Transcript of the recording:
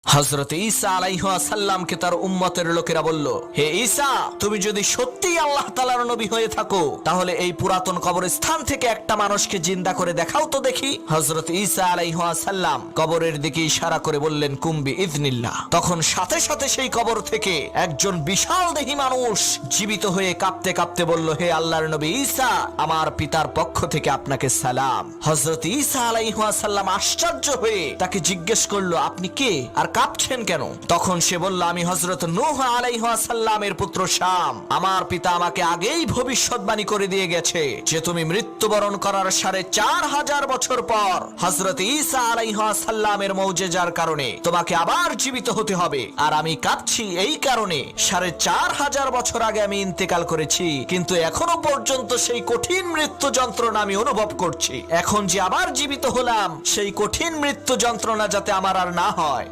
হযরত ঈসা আলাইহিস সালামকে তার উম্মতের লোকেরা বলল, হে ঈসা, তুমি যদি সত্যিই আল্লাহ তাআলার নবী হয়ে থাকো তাহলে এই পুরাতন কবরস্থান থেকে একটা মানুষকে জিন্দা করে দেখাও তো দেখি। হযরত ঈসা আলাইহিস সালাম কবরের দিকে ইশারা করে বললেন, কুম বিইذনিল্লাহ। তখন সাথে সাথে সেই কবর থেকে একজন বিশাল দেহী মানুষ জীবিত হয়ে কাঁপতে কাঁপতে বলল, হে আল্লাহর নবী ঈসা, আমার পিতার পক্ষ থেকে আপনাকে সালাম। হযরত ঈসা আলাইহিস সালাম আশ্চর্য হয়ে তাকে জিজ্ঞেস করলো, আপনি কে আর কাঁপছেন কেন? তখন সে বলল, আমি হযরত নূহ আলাইহিস সালামের পুত্র শাম। আমার পিতা আমাকে আগেই ভবিষ্যৎবাণী করে দিয়ে গেছে যে তুমি মৃত্যুবরণ করার ৪৫০০ বছর পর হযরত ঈসা আলাইহিস সালামের মুজিজার কারণে তোমাকে আবার জীবিত হতে হবে। আর আমি কাঁপছি এই কারণে ৪৫০০ বছর আগে আমি ইন্তেকাল করেছি, কিন্তু এখনো পর্যন্ত সেই কঠিন মৃত্যু যন্ত্রণা আমি অনুভব করছি। এখন যে আবার জীবিত হলাম, সেই কঠিন মৃত্যু যন্ত্রণা যাতে আমার আর না হয়।